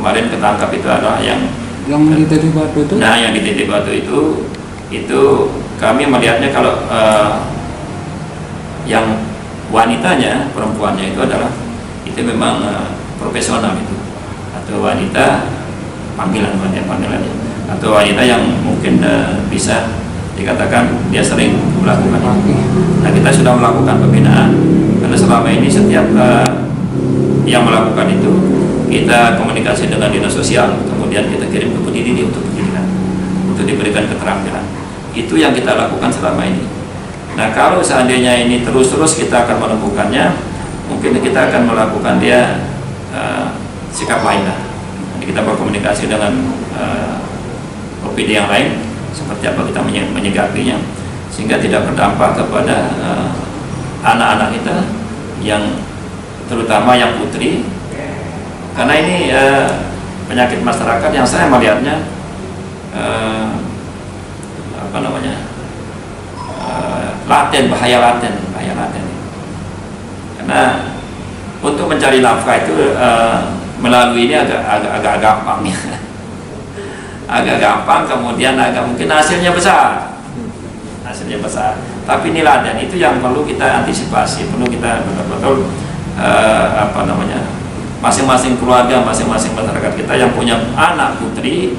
kemarin ketangkap itu adalah yang di Titik Batu itu. Nah, yang di Titik Batu itu kami melihatnya kalau yang wanitanya, perempuannya itu adalah itu memang profesional itu, atau wanita panggilannya, atau wanita yang mungkin bisa dikatakan dia sering melakukan itu. Nah, kita sudah melakukan pembinaan karena selama ini setiap yang melakukan itu kita komunikasi dengan dinas sosial, kemudian kita kirim ke pendidik untuk pendidikan, untuk diberikan keterampilan. Itu yang kita lakukan selama ini. Nah, kalau seandainya ini terus-terus kita akan menemukannya, mungkin kita akan melakukan dia sikap lain lah. Nanti kita berkomunikasi dengan OPD yang lain, seperti apa kita menyikapinya, sehingga tidak berdampak kepada anak-anak kita yang terutama yang putri, karena ini penyakit masyarakat yang saya melihatnya bahaya laten. Karena untuk mencari nafkah itu melalui ini agak gampang ya. Agak gampang, kemudian agak mungkin hasilnya besar. Tapi ini laten itu yang perlu kita antisipasi, perlu kita betul-betul masing-masing keluarga, masing-masing masyarakat kita yang punya anak putri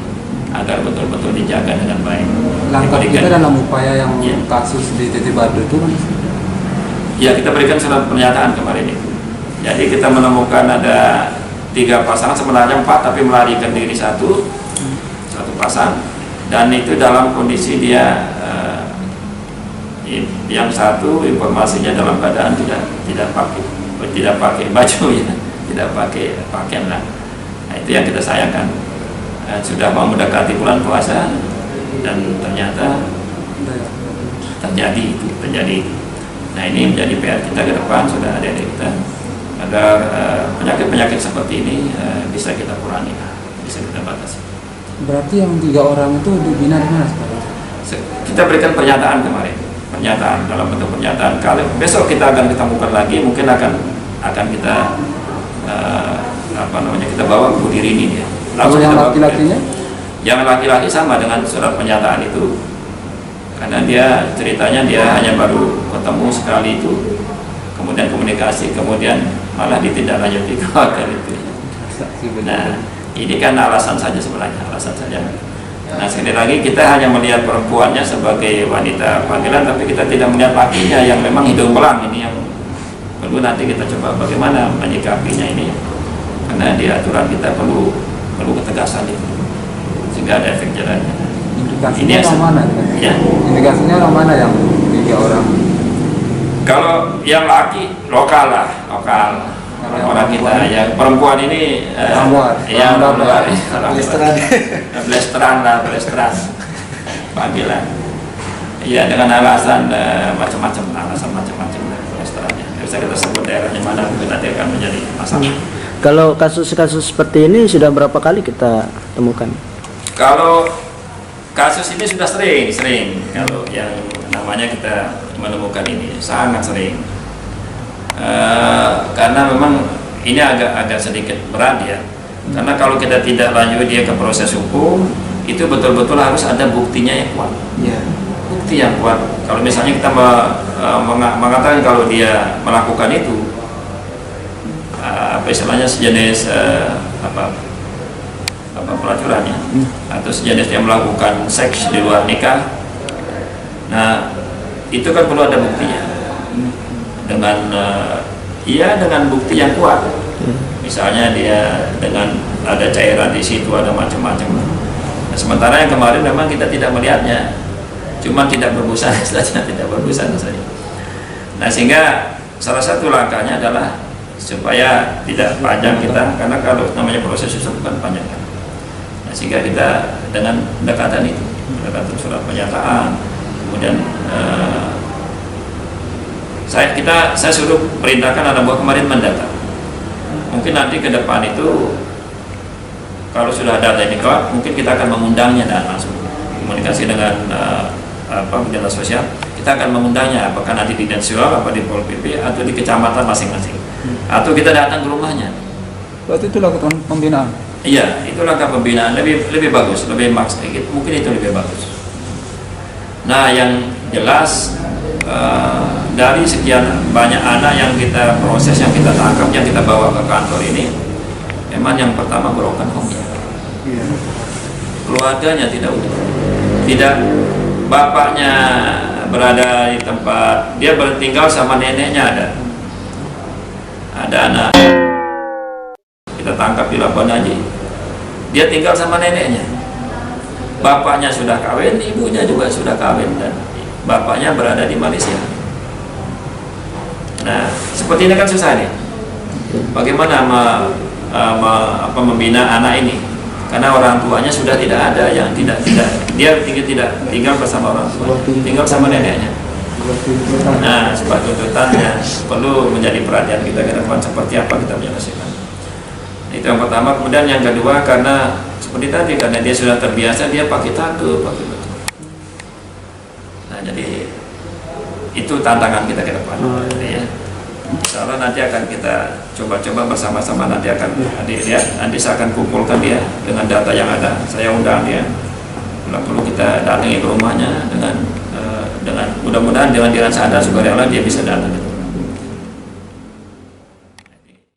agar betul-betul dijaga dengan baik. Langkah kita dalam upaya yang kasus di Titik Batu itu kan? Ya, kita berikan surat pernyataan kemarin itu. Jadi kita menemukan ada 3 pasangan, sebenarnya 4 tapi melarikan diri satu pasang, dan itu dalam kondisi dia yang satu informasinya dalam keadaan tidak pakai baju ya, tidak pakai pakaian lah. Nah, itu yang kita sayangkan. Sudah mau mendekati bulan puasa dan ternyata terjadi itu. Nah, ini menjadi PR kita ke depan, sudah ada kita agar penyakit seperti ini bisa kita kurangi, bisa kita batasi. Berarti yang 3 orang itu dibina di mana sekarang? Kita berikan pernyataan kemarin, dalam bentuk pernyataan. Kalau besok kita akan ketemukan lagi, mungkin akan kita kita bawa ke diri ini dia. Lalu yang laki-lakinya? Yang laki-laki sama dengan surat pernyataan itu, karena dia ceritanya dia hanya baru ketemu sekali itu, kemudian komunikasi, kemudian malah ditindaklanjuti ke hotel itu. Nah, ini kan alasan saja sebenarnya, Nah, sekali lagi kita hanya melihat perempuannya sebagai wanita panggilan, tapi kita tidak melihat lakinya yang memang hidung belang. Ini yang perlu nanti kita coba bagaimana menyikapinya ini, karena di aturan kita perlu ketegasan itu, sehingga ada efek jalannya. Indikasinya orang mana? Ya? Indikasinya orang mana yang 3 orang? Kalau yang laki lokal orang kita, yang perempuan ini yang belesteran panggilan. Iya, dengan alasan macam-macam belesterannya. Bisa kita sebut daerahnya mana, mungkin nanti akan menjadi masalah. Kalau kasus-kasus seperti ini sudah berapa kali kita temukan? Kalau kasus ini sudah sering. Kalau yang namanya kita menemukan ini sangat sering. Karena memang ini agak sedikit berat ya. Karena kalau kita tidak lanjut dia ke proses hukum, itu betul-betul harus ada buktinya yang kuat. Ya. Bukti yang kuat. Kalau misalnya kita mengatakan kalau dia melakukan itu, istilahnya sejenis pelacurannya, atau sejenis yang melakukan seks di luar nikah. Nah, itu kan perlu ada buktinya. Dengan bukti yang kuat. Misalnya dia dengan ada cairan di situ, ada macam-macam. Nah, sementara yang kemarin memang kita tidak melihatnya, cuma tidak berbusana saja. Nah, sehingga salah satu langkahnya adalah supaya tidak panjang kita, karena kalau namanya proses itu bukan panjang kan. Nah, sehingga kita dengan pendekatan surat pernyataan, kemudian saya suruh perintahkan anak buah kemarin mendata. Mungkin nanti ke depan itu kalau sudah data ini kuat, mungkin kita akan mengundangnya dan langsung komunikasi dengan dinas sosial. Kita akan mengundangnya, apakah nanti di Densual, apa di Pol PP, atau di kecamatan masing-masing, atau kita datang ke rumahnya. Berarti itu lakukan pembinaan? Iya, itu langkah pembinaan lebih bagus, lebih maks sedikit. Mungkin itu lebih bagus. Nah, yang jelas dari sekian banyak anak yang kita proses, yang kita tangkap, yang kita bawa ke kantor ini, memang yang pertama broken home. Keluarganya tidak utuh. Tidak, bapaknya berada di tempat, dia bertinggal sama neneknya ada anak kita tangkap di Labuan Haji, dia tinggal sama neneknya, bapaknya sudah kawin, ibunya juga sudah kawin, dan bapaknya berada di Malaysia. Nah, seperti ini kan susah nih, bagaimana membina anak ini, karena orang tuanya sudah tidak ada, yang tidak dia tidak tinggal bersama orang tua, tinggal sama neneknya. Nah, sebab tuntutannya perlu menjadi perhatian kita ke depan, seperti apa kita menyelesaikan. Itu yang pertama. Kemudian yang kedua, karena seperti tadi, karena dia sudah terbiasa, dia pakai tato, pakai batu. Nah, jadi itu tantangan kita ke depan. Ya. Insya Allah nanti akan kita coba-coba bersama-sama, nanti akan nanti saya akan kumpulkan dia dengan data yang ada. Saya undang dia. Kalau perlu kita datangi ke rumahnya dengan mudah-mudahan dengan sadar sukarela dia bisa datang.